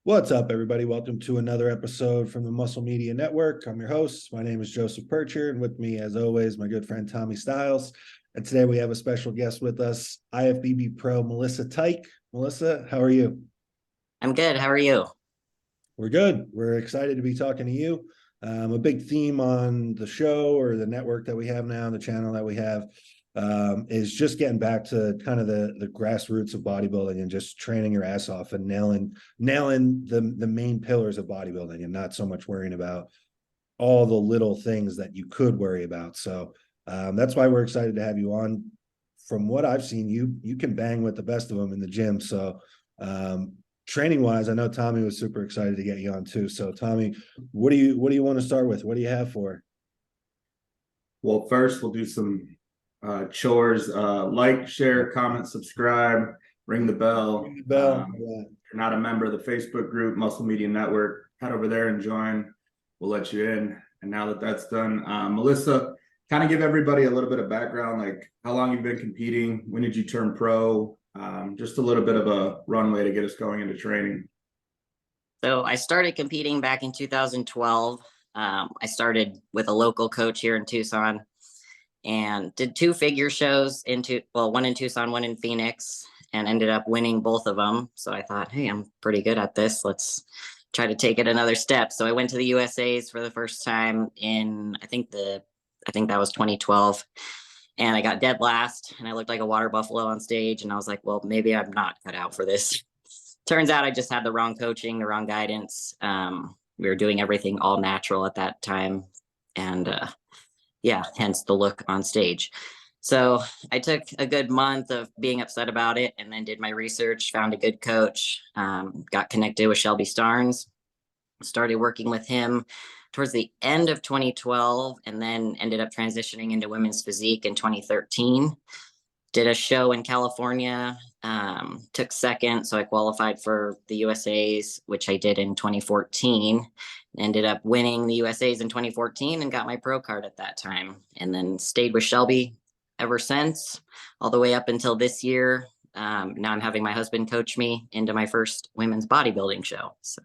What's up, everybody? Welcome to another episode from the Muscle Media Network. I'm your host. My name is Joseph PIRCHER, and with me, as always, my good friend Tommy Styles. And today we have a special guest with us, Ifbb Pro Melissa Teich. Melissa, how are you? I'm good. How are you? We're good. We're excited to be talking to you. A big theme on the show or the network that we have now, the channel that we have, is just getting back to kind of the grassroots of bodybuilding and just training your ass off and nailing the main pillars of bodybuilding and not so much worrying about all the little things that you could worry about. So that's why we're excited to have you on. From what I've seen, you can bang with the best of them in the gym. So training wise, I know Tommy was super excited to get you on too. So Tommy, what do you want to start with? What do you have for? Well, first we'll do some chores. Like, share, comment, subscribe, ring the bell. Ring the bell. If you're not a member of the Facebook group, Muscle Media Network, head over there and join. We'll let you in. And now that that's done, Melissa, kind of give everybody a little bit of background, like how long you've been competing, when did you turn pro, just a little bit of a runway to get us going into training. So I started competing back in 2012. I started with a local coach here in Tucson and did two figure shows one in Tucson, one in Phoenix, and ended up winning both of them. So I thought, hey, I'm pretty good at this. Let's try to take it another step. So I went to the USA's for the first time in, I think that was 2012. And I got dead last and I looked like a water buffalo on stage. And I was like, well, maybe I'm not cut out for this. Turns out I just had the wrong coaching, the wrong guidance. We were doing everything all natural at that time. And hence the look on stage. So I took a good month of being upset about it and then did my research, found a good coach, got connected with Shelby Starnes, started working with him towards the end of 2012, and then ended up transitioning into women's physique in 2013. Did a show in California, took second, so I qualified for the USA's, which I did in 2014. Ended up winning the USA's in 2014 and got my pro card at that time, and then stayed with Shelby ever since, all the way up until this year. Now I'm having my husband coach me into my first women's bodybuilding show. So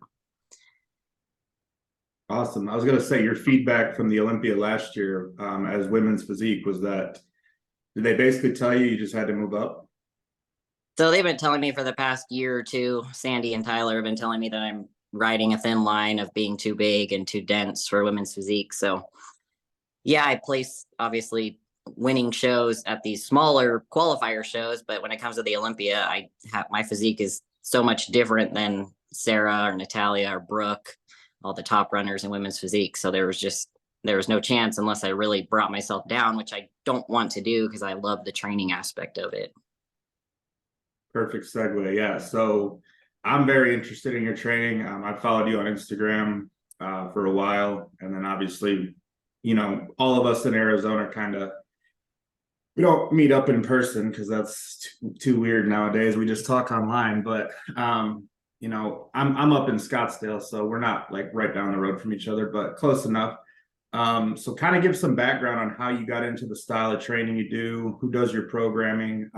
Awesome. I was going to say your feedback from the Olympia last year as women's physique was that, did they basically tell you just had to move up? So they've been telling me for the past year or two, Sandy and Tyler have been telling me that I'm riding a thin line of being too big and too dense for women's physique. So yeah, I place obviously winning shows at these smaller qualifier shows, but when it comes to the Olympia, my physique is so much different than Sarah or Natalia or Brooke, all the top runners in women's physique. So there was no chance unless I really brought myself down, which I don't want to do because I love the training aspect of it. Perfect segue. Yeah. So I'm very interested in your training. I followed you on Instagram for a while. And then obviously, all of us in Arizona we don't meet up in person because that's too weird nowadays. We just talk online. But, I'm up in Scottsdale, so we're not like right down the road from each other, but close enough. So kind of give some background on how you got into the style of training you do, who does your programming,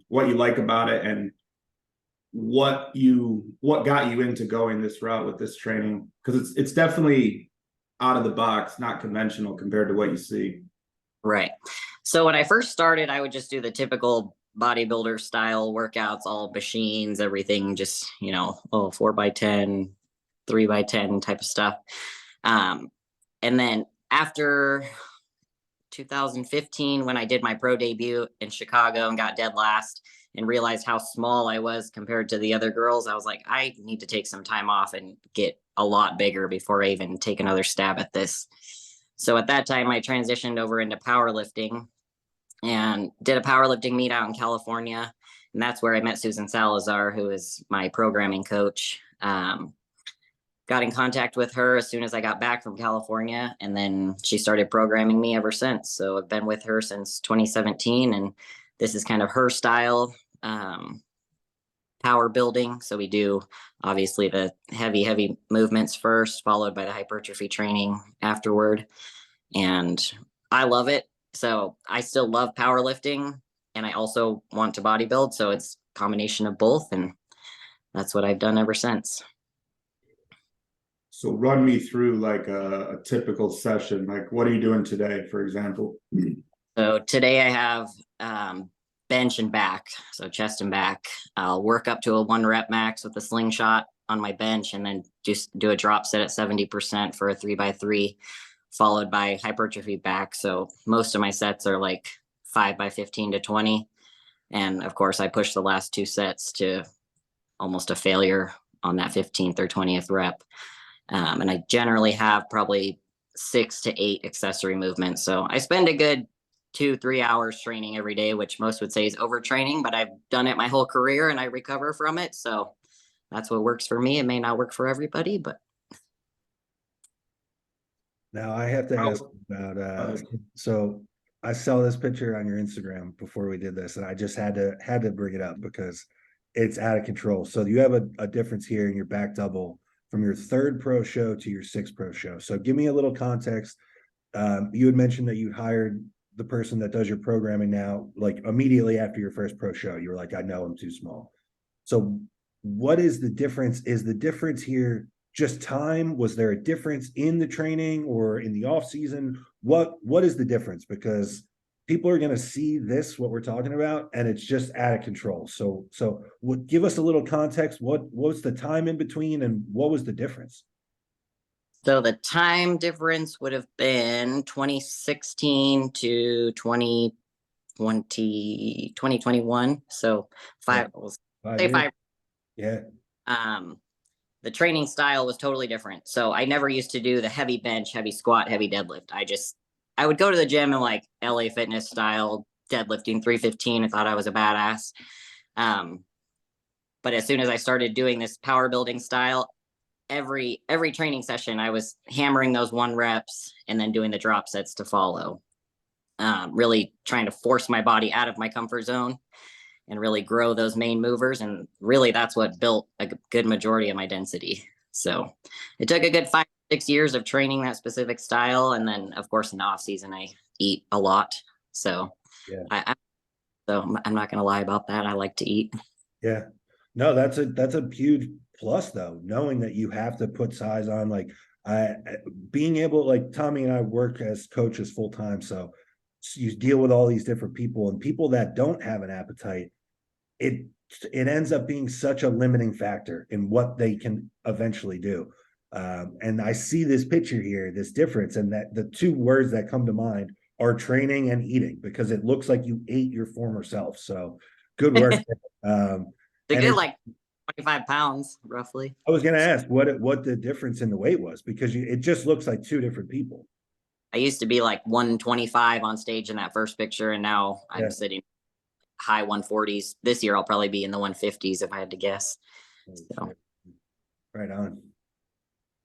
what you like about it, and what got you into going this route with this training, because it's definitely out of the box, not conventional compared to what you see. Right. So when I first started, I would just do the typical bodybuilder style workouts, all machines, everything, just 4x10, 3x10 type of stuff. And then after 2015, when I did my pro debut in Chicago and got dead last and realized how small I was compared to the other girls, I was like, I need to take some time off and get a lot bigger before I even take another stab at this. So at that time, I transitioned over into powerlifting and did a powerlifting meet out in California. And that's where I met Susan Salazar, who is my programming coach. Got in contact with her as soon as I got back from California, and then she started programming me ever since. So I've been with her since 2017, and this is kind of her style, power building. So we do obviously the heavy movements first, followed by the hypertrophy training afterward. And I love it. So I still love powerlifting, and I also want to bodybuild. So it's a combination of both, and that's what I've done ever since. So run me through like a typical session. Like, what are you doing today, for example? So today I have bench and back, so chest and back. I'll work up to a 1 rep max with a slingshot on my bench, and then just do a drop set at 70% for a 3x3, followed by hypertrophy back. So most of my sets are like 5x15 to 20. And of course, I push the last 2 sets to almost a failure on that 15th or 20th rep. And I generally have probably 6 to 8 accessory movements. So I spend a good 2-3 hours training every day, which most would say is overtraining, but I've done it my whole career and I recover from it. So that's what works for me. It may not work for everybody, but. Now I have to ask about, so I saw this picture on your Instagram before we did this, and I just had to bring it up because it's out of control. So you have a difference here in your back double from your 3rd pro show to your 6th pro show. So give me a little context. You had mentioned that you hired the person that does your programming now, like immediately after your first pro show. You were like, I know I'm too small. So what is the difference? Is the difference here just time? Was there a difference in the training or in the off season? What is the difference? Because people are going to see this, what we're talking about, and it's just out of control. So what, give us a little context. What was the time in between, and what was the difference? So the time difference would have been 2016 to 2021. So 5, Yeah. say 5. Yeah. The training style was totally different. So I never used to do the heavy bench, heavy squat, heavy deadlift. I would go to the gym and like LA Fitness style deadlifting 315. I thought I was a badass. But as soon as I started doing this power building style, every training session, I was hammering those 1 reps and then doing the drop sets to follow. Really trying to force my body out of my comfort zone and really grow those main movers. And really that's what built a good majority of my density. So it took a good 5-6 years of training that specific style. And then of course in the off season, I eat a lot. So yeah, I'm not going to lie about that. I like to eat. Yeah, no, that's a huge plus though, knowing that you have to put size on. Like being able, like Tommy and I work as coaches full time. So you deal with all these different people, and people that don't have an appetite, it ends up being such a limiting factor in what they can eventually do. And I see this picture here, this difference, and that the 2 words that come to mind are training and eating, because it looks like you ate your former self. So good work. They get like 25 pounds roughly. I was going to ask what the difference in the weight was, because it just looks like 2 different people. I used to be like 125 on stage in that first picture, and now I'm sitting high 140s. This year I'll probably be in the 150s if I had to guess. So. Right on.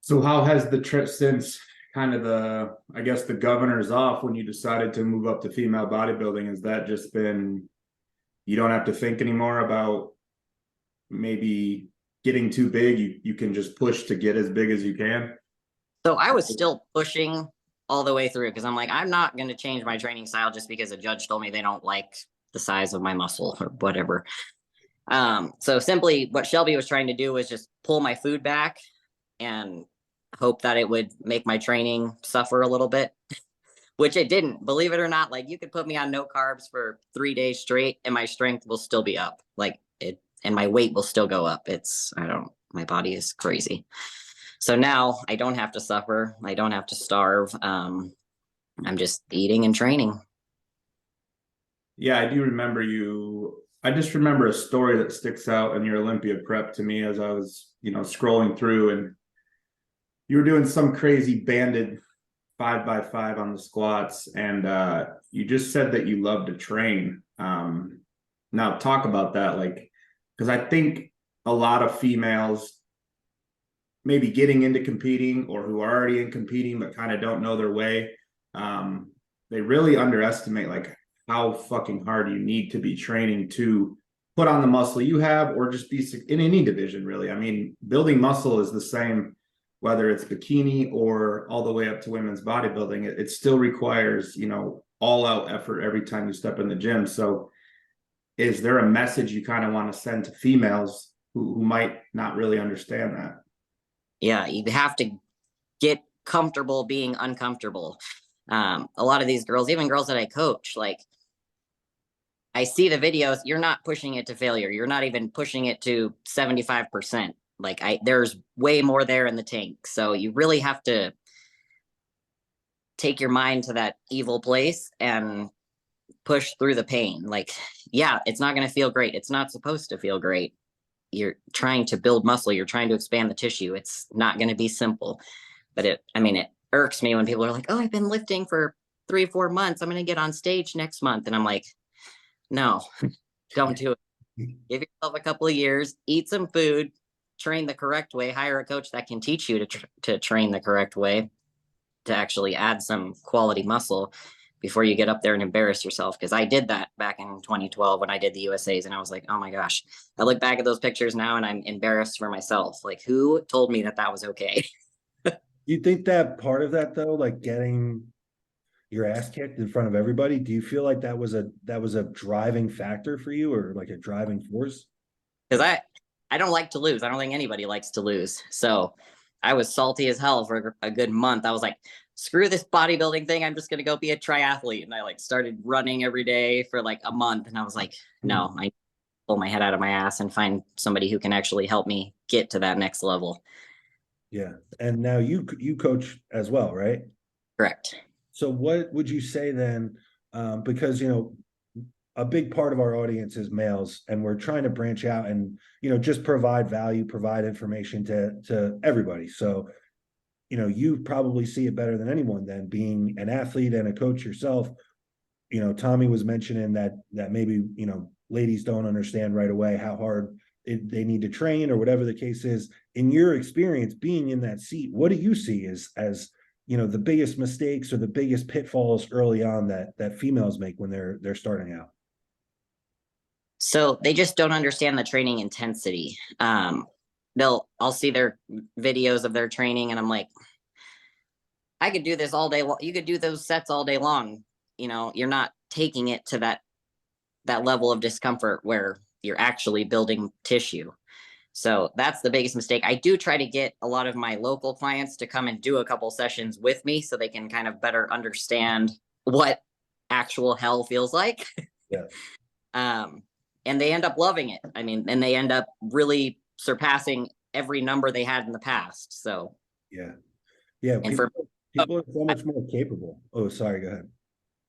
So how has the trip since kind of I guess the governor's off when you decided to move up to female bodybuilding? Has that just been, you don't have to think anymore about maybe getting too big? You can just push to get as big as you can? So I was still pushing all the way through, because I'm like, I'm not going to change my training style just because a judge told me they don't like the size of my muscle or whatever. So simply what Shelby was trying to do was just pull my food back and hope that it would make my training suffer a little bit, which it didn't. Believe it or not, like you could put me on no carbs for 3 days straight and my strength will still be up, like it, and my weight will still go up. My body is crazy. So now I don't have to suffer. I don't have to starve. I'm just eating and training. Yeah, I do remember I just remember a story that sticks out in your Olympia prep to me as I was, scrolling through, and you were doing some crazy banded 5x5 on the squats, and you just said that you love to train. Now talk about that, like, because I think a lot of females maybe getting into competing, or who are already in competing but kind of don't know their way, they really underestimate like how fucking hard you need to be training to put on the muscle you have, or just be in any division, really. I mean, building muscle is the same, whether it's bikini or all the way up to women's bodybuilding. It still requires, all out effort every time you step in the gym. So is there a message you kind of want to send to females who might not really understand that? Yeah, you have to get comfortable being uncomfortable. A lot of these girls, even girls that I coach, like I see the videos, you're not pushing it to failure. You're not even pushing it to 75%. Like there's way more there in the tank. So you really have to take your mind to that evil place and push through the pain. Like, yeah, it's not going to feel great. It's not supposed to feel great. You're trying to build muscle. You're trying to expand the tissue. It's not going to be simple, but it irks me when people are like, oh, I've been lifting for 3 or 4 months. I'm going to get on stage next month. And I'm like, no, don't do it. Give yourself a couple of years, eat some food, train the correct way, hire a coach that can teach you to train the correct way, to actually add some quality muscle before you get up there and embarrass yourself. Because I did that back in 2012 when I did the USAs, and I was like, oh my gosh, I look back at those pictures now and I'm embarrassed for myself. Like, who told me that that was okay? You think that part of that though, like getting your ass kicked in front of everybody, do you feel like that was a driving factor for you, or like a driving force? Because I don't like to lose. I don't think anybody likes to lose. So I was salty as hell for a good month. I was like, screw this bodybuilding thing. I'm just going to go be a triathlete. And I like started running every day for like a month. And I was like, no, I pull my head out of my ass and find somebody who can actually help me get to that next level. Yeah. And now you coach as well, right? Correct. So what would you say then? Because, a big part of our audience is males, and we're trying to branch out and, just provide value, provide information to everybody. So, you probably see it better than anyone then, being an athlete and a coach yourself. Tommy was mentioning that maybe, ladies don't understand right away how hard they need to train or whatever the case is. In your experience being in that seat, what do you see as the biggest mistakes or the biggest pitfalls early on that females make when they're starting out? So they just don't understand the training intensity. I'll see their videos of their training and I'm like, I could do this all day long. You could do those sets all day long. You're not taking it to that level of discomfort where you're actually building tissue. So that's the biggest mistake. I do try to get a lot of my local clients to come and do a couple sessions with me so they can kind of better understand what actual hell feels like. Yeah. And they end up loving it. And they end up really surpassing every number they had in the past. So yeah. People are so much more capable. Oh, sorry, go ahead.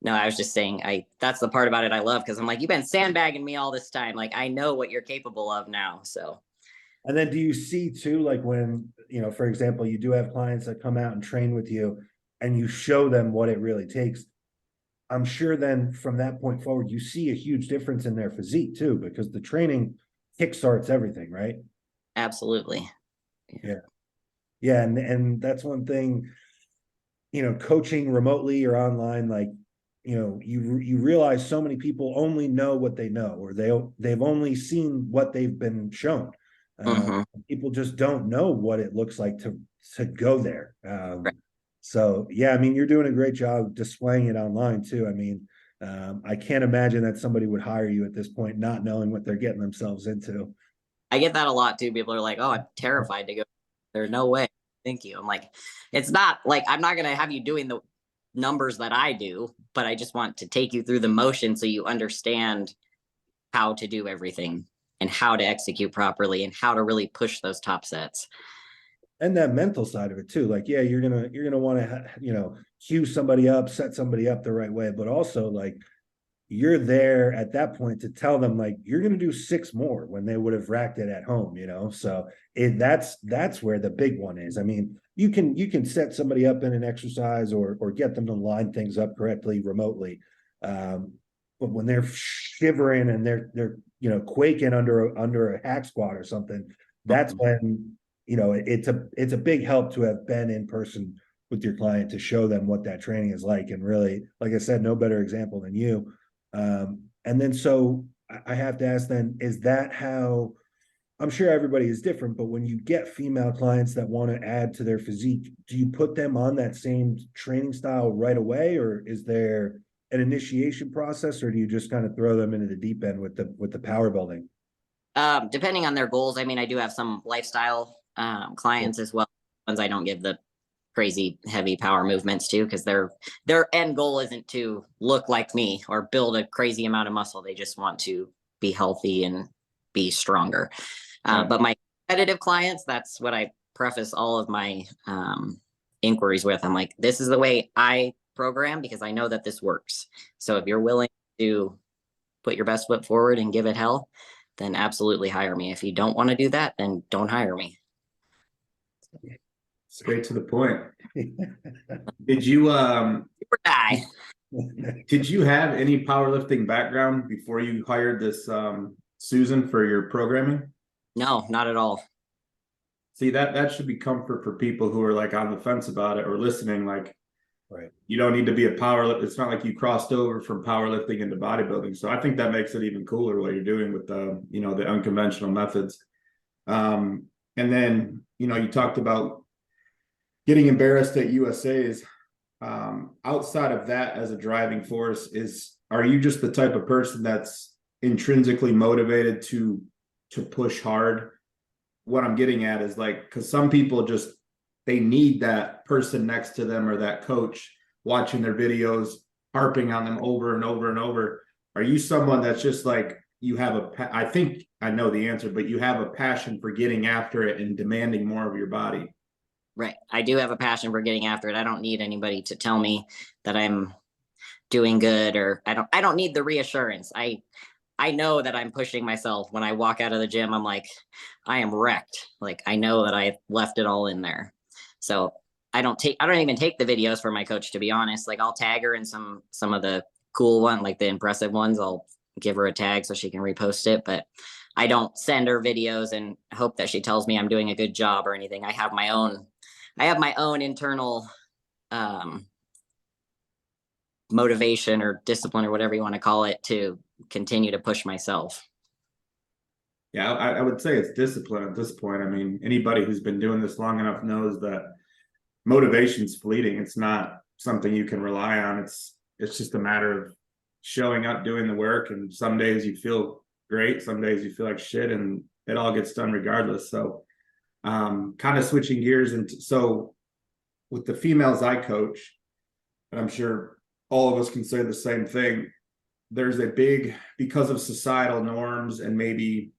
No, I was just saying, that's the part about it I love, because I'm like, you've been sandbagging me all this time. Like, I know what you're capable of now. So. And then do you see too, like when, for example, you do have clients that come out and train with you and you show them what it really takes. I'm sure then from that point forward, you see a huge difference in their physique too, because the training kickstarts everything, right? Absolutely. Yeah. Yeah. And that's one thing, coaching remotely or online, like, you realize so many people only know what they know, or they've only seen what they've been shown. People just don't know what it looks like to go there. Right. So yeah, you're doing a great job displaying it online too. I can't imagine that somebody would hire you at this point, not knowing what they're getting themselves into. I get that a lot too. People are like, oh, I'm terrified to go. There's no way. Thank you. I'm like, it's not like, I'm not going to have you doing the numbers that I do, but I just want to take you through the motion so you understand how to do everything and how to execute properly and how to really push those top sets. And that mental side of it too. Like, yeah, you're gonna want to, cue somebody up, set somebody up the right way, but also like you're there at that point to tell them like you're gonna do 6 more when they would have racked it at home, So that's where the big one is. You can set somebody up in an exercise or get them to line things up correctly remotely. But when they're shivering and they're quaking under a hack squat or something, that's when it's a big help to have been in person with your client to show them what that training is like. And really, like I said, no better example than you. And then, so I have to ask then, is that how, I'm sure everybody is different, but when you get female clients that want to add to their physique, do you put them on that same training style right away? Or is there an initiation process, or do you just kind of throw them into the deep end with the power building? Depending on their goals. I do have some lifestyle clients as well. Ones I don't give the crazy heavy power movements too, because their end goal isn't to look like me or build a crazy amount of muscle. They just want to be healthy and be stronger. But my competitive clients, that's what I preface all of my inquiries with. I'm like, this is the way I program because I know that this works. So if you're willing to put your best foot forward and give it hell, then absolutely hire me. If you don't want to do that, then don't hire me. Straight to the point. Did you Die. did you have any powerlifting background before you hired this Susan for your programming? No, not at all. See, that should be comfort for people who are like on the fence about it or listening. Like, Right. You don't need to be a powerlifter. It's not like you crossed over from powerlifting into bodybuilding. So I think that makes it even cooler what you're doing with the, you know, the unconventional methods. And then, you know, you talked about getting embarrassed at USA's. Outside of that as a driving force, are you just the type of person that's intrinsically motivated to push hard? What I'm getting at is like, because some people just, they need that person next to them or that coach watching their videos, harping on them over and over and over. Are you someone that's just like, you have I think I know the answer, but you have a passion for getting after it and demanding more of your body? Right. I do have a passion for getting after it. I don't need anybody to tell me that I'm doing good, or I don't need the reassurance. I know that I'm pushing myself. When I walk out of the gym, I'm like, I am wrecked. Like, I know that I left it all in there. So I don't even take the videos for my coach, to be honest. Like, I'll tag her in some of the cool ones, like the impressive ones. I'll give her a tag so she can repost it, but I don't send her videos and hope that she tells me I'm doing a good job or anything. I have my own internal motivation or discipline or whatever you want to call it to continue to push myself. Yeah, I would say it's discipline at this point. I mean, anybody who's been doing this long enough knows that motivation's fleeting. It's not something you can rely on. It's just a matter of showing up, doing the work, and some days you feel great, some days you feel like shit, and it all gets done regardless. So kind of switching gears, and so with the females I coach, and I'm sure all of us can say the same thing, there's a big, because of societal norms and maybe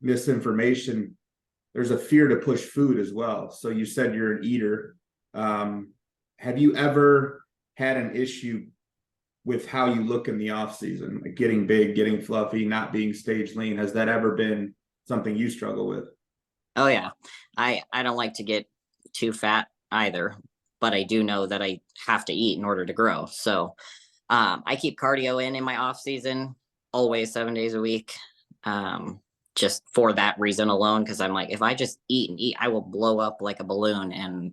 misinformation, there's a fear to push food as well. So you said you're an eater. Have you ever had an issue with how you look in the off season, like getting big, getting fluffy, not being stage lean? Has that ever been something you struggle with? Oh yeah. I don't like to get too fat either, but I do know that I have to eat in order to grow. So I keep cardio in my off season, always 7 days a week. Just for that reason alone, because I'm like, if I just eat and eat, I will blow up like a balloon, and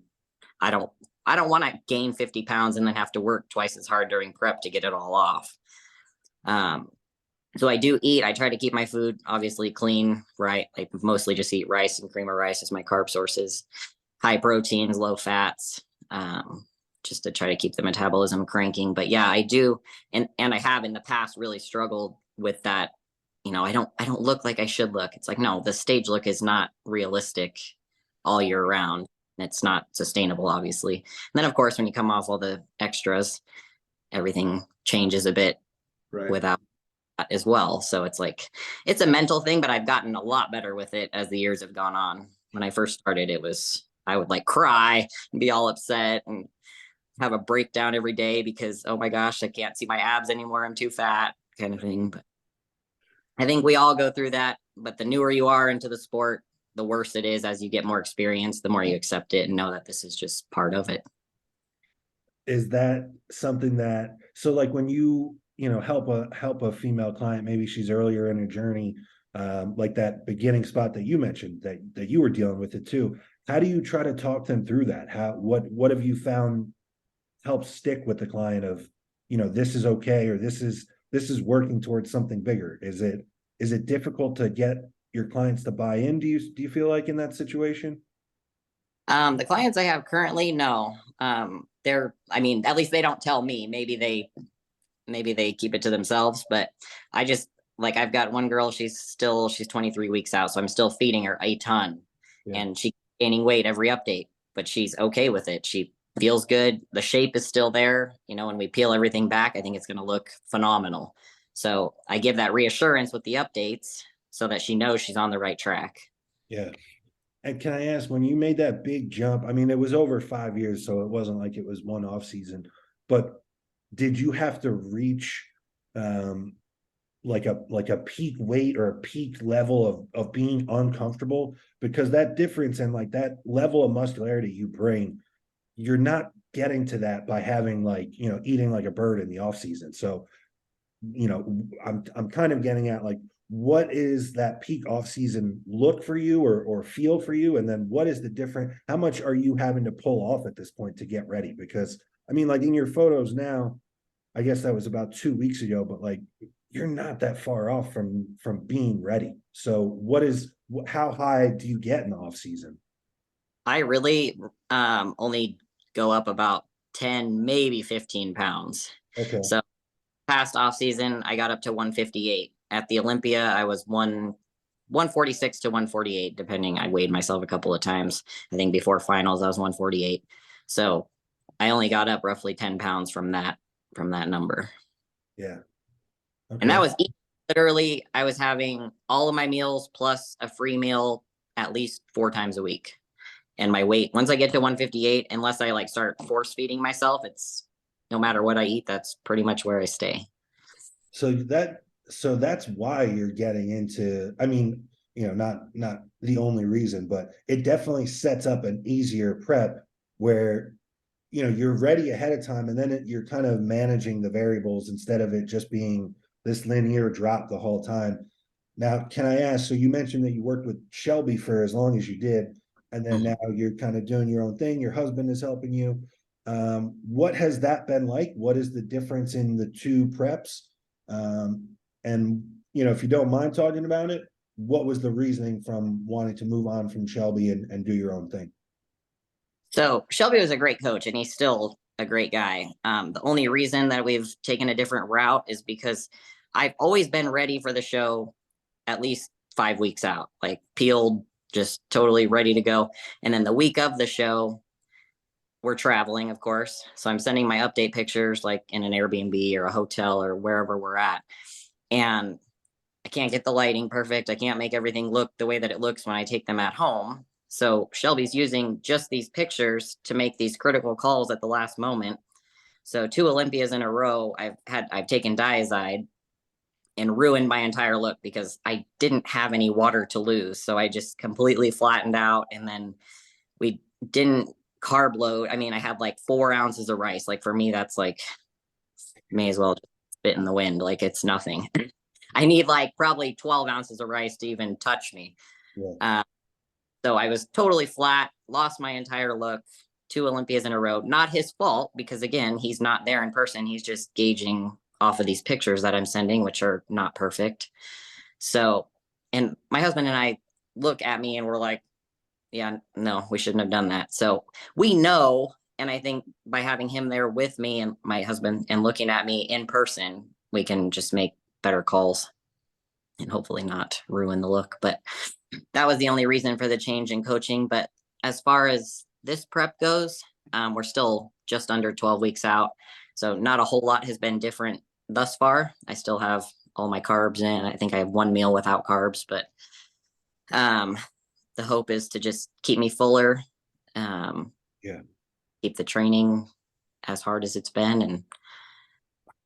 I don't want to gain 50 pounds and then have to work twice as hard during prep to get it all off. So I do eat. I try to keep my food obviously clean, right? I mostly just eat rice and cream of rice as my carb sources, high proteins, low fats, just to try to keep the metabolism cranking. But yeah, I do, and I have in the past really struggled with that. You know, I don't look like I should look. It's like, no, the stage look is not realistic all year round. It's not sustainable, obviously. And then of course, when you come off all the extras, everything changes a bit without that as well. So it's like, it's a mental thing, but I've gotten a lot better with it as the years have gone on. When I first started, I would like cry and be all upset and have a breakdown every day because, oh my gosh, I can't see my abs anymore. I'm too fat, kind of thing. But I think we all go through that, but the newer you are into the sport, the worse it is. As you get more experience, the more you accept it and know that this is just part of it. Is that something that, so like when you know, help a female client, maybe she's earlier in her journey, like that beginning spot that you mentioned that you were dealing with it too. How do you try to talk them through that? What have you found helps stick with the client of, you know, this is okay, or this is working towards something bigger? Is it difficult to get your clients to buy in? Do you feel like in that situation? The clients I have currently, no. I mean, at least they don't tell me. Maybe they keep it to themselves, but I just, like, I've got one girl, she's 23 weeks out, so I'm still feeding her a ton, and she's gaining weight every update. but she's okay with it. She feels good. The shape is still there. You know, when we peel everything back, I think it's going to look phenomenal. So I give that reassurance with the updates so that she knows she's on the right track. Yeah. And can I ask, when you made that big jump, I mean, it was over 5 years, so it wasn't like it was one off season, but did you have to reach like a peak weight or a peak level of being uncomfortable? Because that difference and like that level of muscularity you bring, you're not getting to that by having like, you know, eating like a bird in the off season. So, you know, I'm kind of getting at like, what is that peak off season look for you or feel for you? And then what is the different, how much are you having to pull off at this point to get ready? Because I mean, like in your photos now, I guess that was about 2 weeks ago, but like, you're not that far off from being ready. So what is, how high do you get in the off season? I really only go up about 10, maybe 15 pounds. Okay. So past off season, I got up to 158. At the Olympia, I was 146 to 148, depending. I weighed myself a couple of times. I think before finals, I was 148. So I only got up roughly 10 pounds from that number. Yeah. Okay. And that was literally, I was having all of my meals plus a free meal at least 4 times a week. And my weight, once I get to 158, unless I like start force feeding myself, it's no matter what I eat, that's pretty much where I stay. So that's why you're getting into, I mean, you know, not the only reason, but it definitely sets up an easier prep where, you know, you're ready ahead of time, and then you're kind of managing the variables instead of it just being this linear drop the whole time. Now, can I ask, so you mentioned that you worked with Shelby for as long as you did, and then now you're kind of doing your own thing. Your husband is helping you. What has that been like? What is the difference in the two preps? And, you know, if you don't mind talking about it, what was the reasoning from wanting to move on from Shelby and do your own thing? So Shelby was a great coach, and he's still a great guy. The only reason that we've taken a different route is because I've always been ready for the show at least 5 weeks out, like peeled, just totally ready to go. And then the week of the show, we're traveling, of course. So I'm sending my update pictures like in an Airbnb or a hotel or wherever we're at. And I can't get the lighting perfect. I can't make everything look the way that it looks when I take them at home. So Shelby's using just these pictures to make these critical calls at the last moment. So 2 Olympias in a row, I've taken Diazide and ruined my entire look because I didn't have any water to lose. So I just completely flattened out. And then we didn't carb load. I mean, I had like 4 ounces of rice. Like for me, that's like, may as well just spit in the wind. Like it's nothing. I need like probably 12 ounces of rice to even touch me. Yeah. So I was totally flat, lost my entire look, 2 Olympias in a row. Not his fault, because again, he's not there in person. He's just gauging off of these pictures that I'm sending, which are not perfect. So, and my husband and I look at me and we're like, yeah, no, we shouldn't have done that. So we know, and I think by having him there with me and my husband and looking at me in person, we can just make better calls and hopefully not ruin the look. But that was the only reason for the change in coaching. But as far as this prep goes, we're still just under 12 weeks out. So not a whole lot has been different thus far. I still have all my carbs in. I think I have 1 meal without carbs, but the hope is to just keep me fuller. Keep the training as hard as it's been, and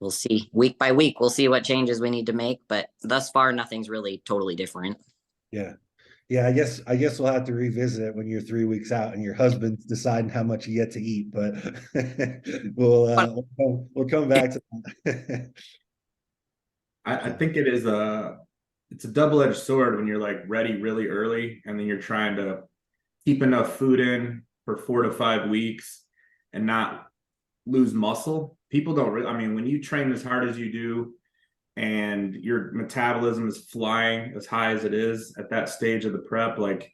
we'll see week by week. We'll see what changes we need to make, but thus far, nothing's really totally different. Yeah. I guess we'll have to revisit it when you're 3 weeks out and your husband's deciding how much you get to eat, but we'll come back to that. I think it's a double-edged sword when you're like ready really early and then you're trying to keep enough food in for 4 to 5 weeks and not lose muscle. People don't really, I mean, when you train as hard as you do and your metabolism is flying as high as it is at that stage of the prep, like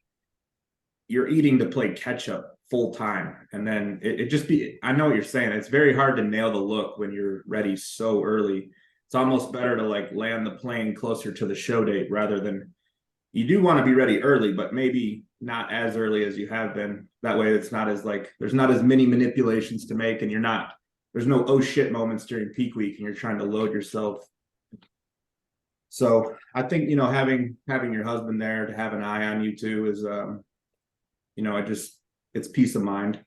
you're eating to play catch up full time. And then it just I know what you're saying. It's very hard to nail the look when you're ready so early. It's almost better to like land the plane closer to the show date rather than, you do want to be ready early, but maybe not as early as you have been. That way it's not as like, there's not as many manipulations to make, and there's no oh shit moments during peak week and you're trying to load yourself. So I think, having your husband there to have an eye on you too is, it's peace of mind.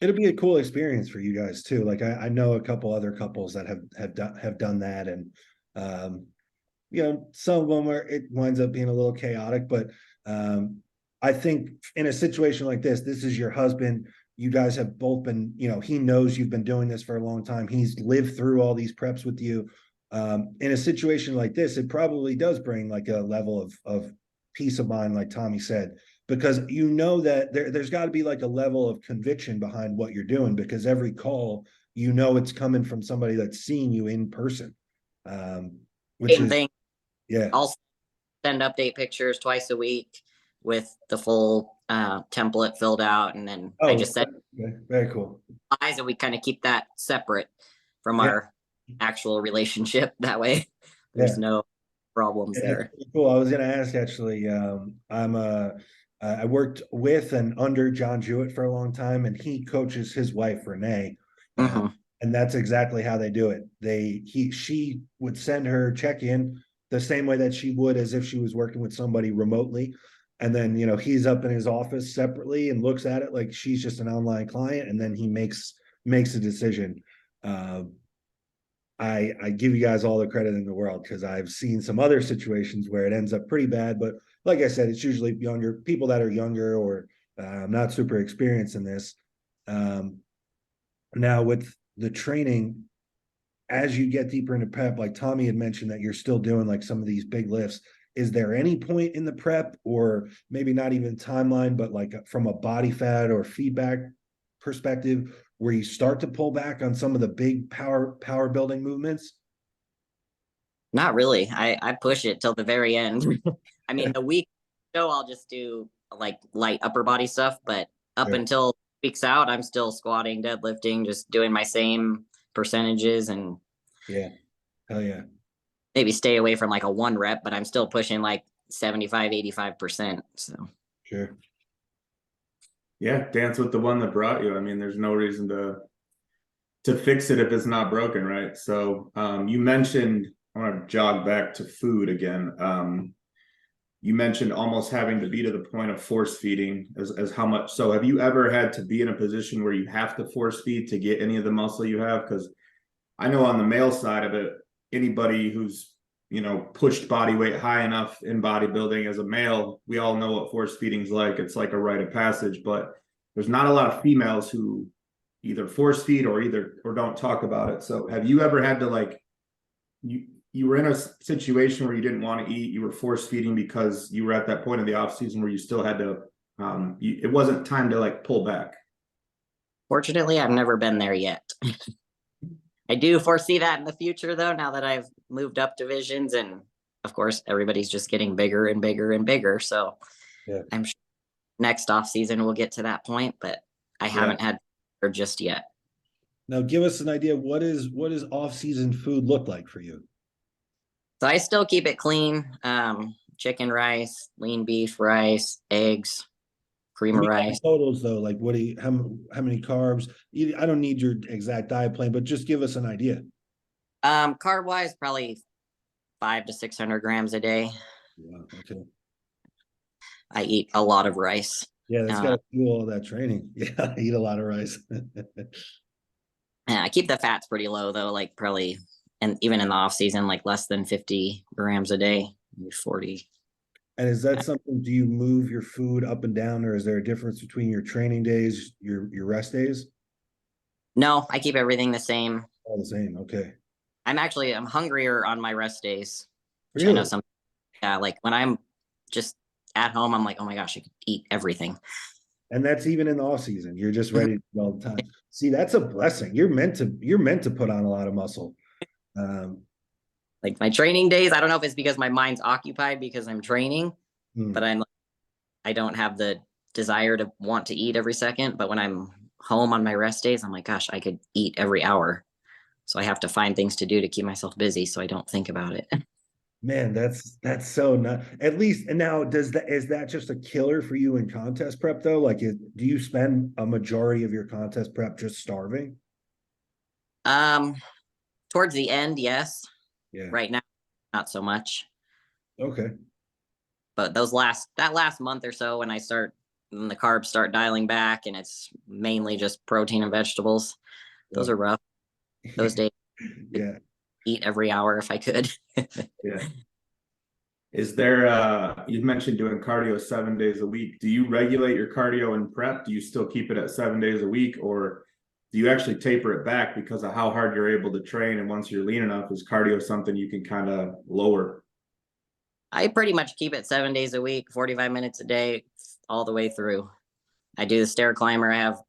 It'll be a cool experience for you guys too. Like I know a couple other couples that have done that, and some of them it winds up being a little chaotic, but I think in a situation like this is your husband. You guys have both been, he knows you've been doing this for a long time. He's lived through all these preps with you. In a situation like this, it probably does bring like a level of peace of mind, like Tommy said, because that there's got to be like a level of conviction behind what you're doing, because every call, it's coming from somebody that's seeing you in person. Which Same is thing. Yeah. I'll send update pictures twice a week with the full template filled out, and then I just said very cool. eyes, and we kind of keep that separate from our actual relationship. That way there's no problems there. Cool. I was going to ask, actually, I worked with and under John Jewett for a long time, and he coaches his wife, Renee. And that's exactly how they do it. She would send her check-in the same way that she would as if she was working with somebody remotely. And then, he's up in his office separately and looks at it like she's just an online client. And then he makes a decision. I give you guys all the credit in the world, because I've seen some other situations where it ends up pretty bad. But like I said, it's usually people that are younger or not super experienced in this. Now with the training, as you get deeper into prep, like Tommy had mentioned that you're still doing like some of these big lifts. Is there any point in the prep, or maybe not even timeline, but like from a body fat or feedback perspective, where you start to pull back on some of the big power building movements? Not really. I push it till the very end. I mean, the week show, I'll just do like light upper body stuff, but up until weeks out, I'm still squatting, deadlifting, just doing my same percentages, and hell yeah, maybe stay away from like a 1 rep, but I'm still pushing like 75-85%. So sure. Yeah, dance with the one that brought you. I mean, there's no reason to fix it if it's not broken, right? So you mentioned, I want to jog back to food again. You mentioned almost having to be to the point of force feeding as how much. So have you ever had to be in a position where you have to force feed to get any of the muscle you have? Because I know on the male side of it, anybody who's, pushed body weight high enough in bodybuilding as a male, we all know what force feeding's like. It's like a rite of passage, but there's not a lot of females who either force feed or don't talk about it. So have you ever had to, like, you were in a situation where you didn't want to eat, you were force feeding because you were at that point of the off season where you still had to, it wasn't time to like pull back? Fortunately, I've never been there yet. I do foresee that in the future, though, now that I've moved up divisions, and of course, everybody's just getting bigger and bigger and bigger. So I'm sure next off season we'll get to that point, but I haven't had just yet. Now, give us an idea. What is off season food look like for you? So I still keep it clean. Chicken rice, lean beef rice, eggs, cream of rice. Totals though, like how many carbs? I don't need your exact diet plan, but just give us an idea. Carb wise, probably 500 to 600 grams a day. Wow, okay. I eat a lot of rice. Yeah, that's got to fuel all that training. Yeah, I eat a lot of rice. I keep the fats pretty low though, like probably, and even in the off season, like less than 50 grams a day, maybe 40. And is that something, do you move your food up and down, or is there a difference between your training days, your rest days? No, I keep everything the same. All the same, okay. I'm hungrier on my rest days. Really? I know some, like when I'm just at home, I'm like, oh my gosh, I could eat everything. And that's even in the off season. You're just ready to go all the time. See, that's a blessing. You're meant to put on a lot of muscle. Like my training days, I don't know if it's because my mind's occupied because I'm training, but I don't have the desire to want to eat every second. But when I'm home on my rest days, I'm like, gosh, I could eat every hour. So I have to find things to do to keep myself busy so I don't think about it. Man, that's so not at least. And now, is that just a killer for you in contest prep though? Like, do you spend a majority of your contest prep just starving? Um, Towards the end, yes. Yeah. Right now, not so much. Okay. But that last month or so, when the carbs start dialing back, and it's mainly just protein and vegetables, those Yeah. are rough. Those days, Yeah. eat every hour if I could. Yeah. Is there you mentioned doing cardio 7 days a week. Do you regulate your cardio in prep? Do you still keep it at 7 days a week, or do you actually taper it back because of how hard you're able to train? And once you're lean enough, is cardio something you can kind of lower? I pretty much keep it 7 days a week, 45 minutes a day, all the way through. I do the stair climber. I have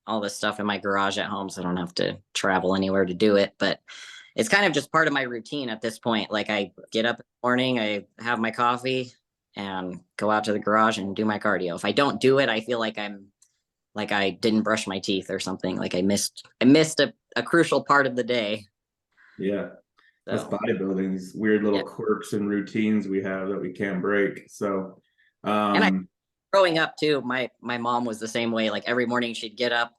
all this stuff in my garage at home, so I don't have to travel anywhere to do it. But it's kind of just part of my routine at this point. Like, I get up in the morning, I have my coffee, and go out to the garage and do my cardio. If I don't do it, I feel like I didn't brush my teeth or something. Like I missed a crucial part of the day. Yeah. That's So bodybuilding, these weird little yeah. quirks and routines we have that we can't break. So And growing up too, my mom was the same way. Like every morning she'd get up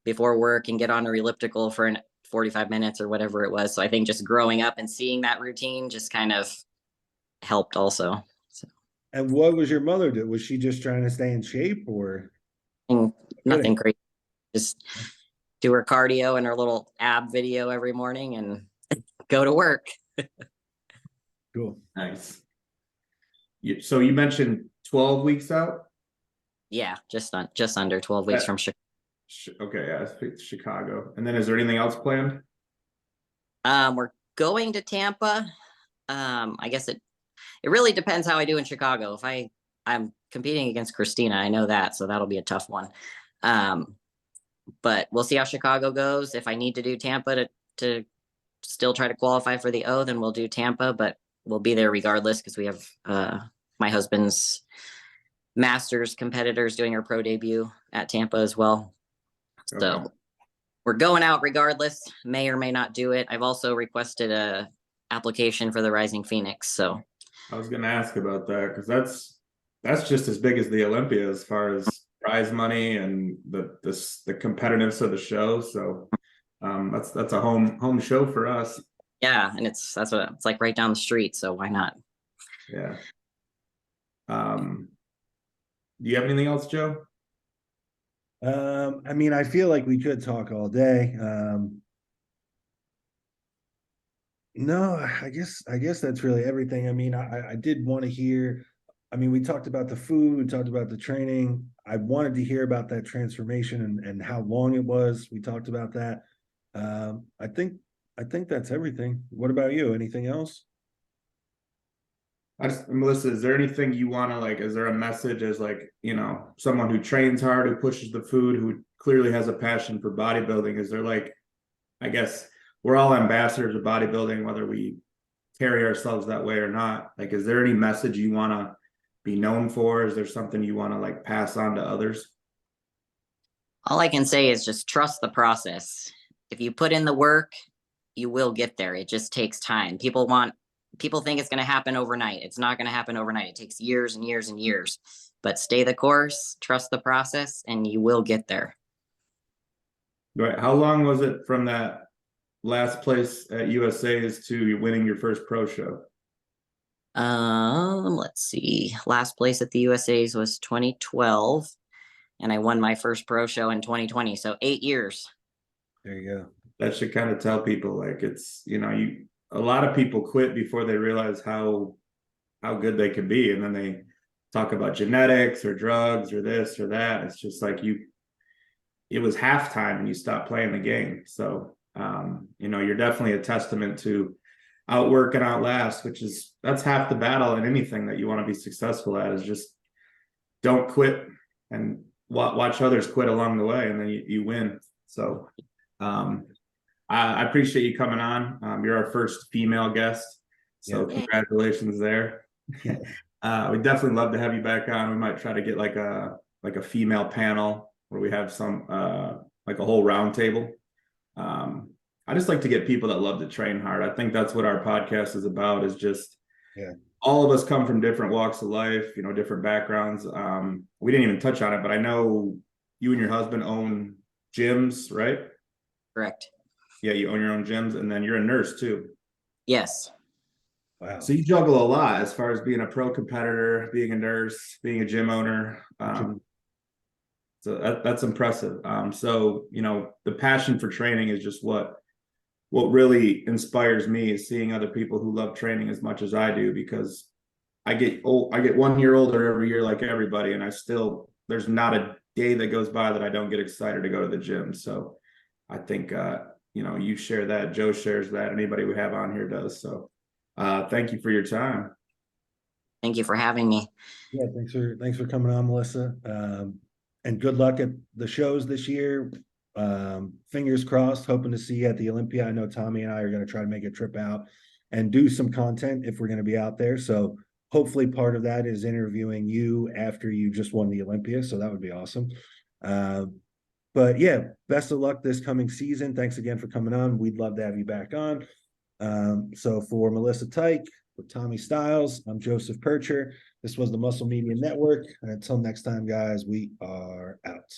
before work and get on her elliptical for 45 minutes or whatever it was. So I think just growing up and seeing that routine just kind of helped also. So And what was your mother do? Was she just trying to stay in shape, or nothing crazy. Just do her cardio and her little ab video every morning and go to work. Cool. nice. So you mentioned 12 weeks out? Yeah, just under 12 weeks from Chicago. Okay, yeah, it's Chicago. And then is there anything else planned? We're going to Tampa. I guess it really depends how I do in Chicago. If I'm competing against Christina, I know that, so that'll be a tough one. But we'll see how Chicago goes. If I need to do Tampa to still try to qualify for the O, then we'll do Tampa, but we'll be there regardless because we have my husband's Masters competitors doing her pro debut at Tampa as well. So Okay. we're going out regardless, may or may not do it. I've also requested a application for the Rising Phoenix. So I was gonna ask about that because that's just as big as the Olympia as far as prize money and the competitiveness of the show. So that's a home show for us. yeah, and it's like right down the street. So why not? Yeah. Do you have anything else, Joe? I mean, I feel like we could talk all day. No, I guess that's really everything. I mean, I did want to hear. I mean, we talked about the food, we talked about the training. I wanted to hear about that transformation and how long it was. We talked about that. I think that's everything. What about you? Anything else? Melissa, is there anything you want to is there a message as someone who trains hard, who pushes the food, who clearly has a passion for bodybuilding? Is there I guess we're all ambassadors of bodybuilding, whether we carry ourselves that way or not. Is there any message you want to be known for? Is there something you want to pass on to others? All I can say is just trust the process. If you put in the work, you will get there. It just takes time. People think it's going to happen overnight. It's not going to happen overnight. It takes years and years and years. But stay the course, trust the process, and you will get there. Right. How long was it from that last place at USA's to you winning your first pro show? Let's see. Last place at the USA's was 2012, and I won my first pro show in 2020. So 8 years. There you go. That should kind of tell people it's a lot of people quit before they realize how good they can be, and then they talk about genetics or drugs or this or that. It's just it was halftime and you stopped playing the game. So you're definitely a testament to outwork and outlast, that's half the battle in anything that you want to be successful at, is just don't quit and watch others quit along the way, and then you win. So I appreciate you coming on. You're our first female guest, so Yeah. congratulations there. We'd definitely love to have you back on. We might try to get a female panel where we have some a whole round table. I just like to get people that love to train hard. I think that's what our podcast is about, is just Yeah. All of us come from different walks of life, you know, different backgrounds. We didn't even touch on it, but I know you and your husband own gyms, right? Correct. Yeah, you own your own gyms, and then you're a nurse too. Yes. Wow. So you juggle a lot as far as being a pro competitor, being a nurse, being a gym owner. So that's impressive. So, you know, the passion for training is just what really inspires me, is seeing other people who love training as much as I do, because I get 1 year older every year like everybody, and there's not a day that goes by that I don't get excited to go to the gym. So I think you know, you share that, Joe shares that, anybody we have on here does. So thank you for your time. Thank you for having me. Yeah, thanks for coming on, Melissa. And good luck at the shows this year. Fingers crossed, hoping to see you at the Olympia. I know Tommy and I are going to try to make a trip out and do some content if we're going to be out there. So hopefully part of that is interviewing you after you just won the Olympia. So that would be awesome. But yeah, best of luck this coming season. Thanks again for coming on. We'd love to have you back on. So for Melissa Teich, with Tommy Styles, I'm Joseph PIRCHER. This was the Muscle Media Network. And until next time, guys, we are out.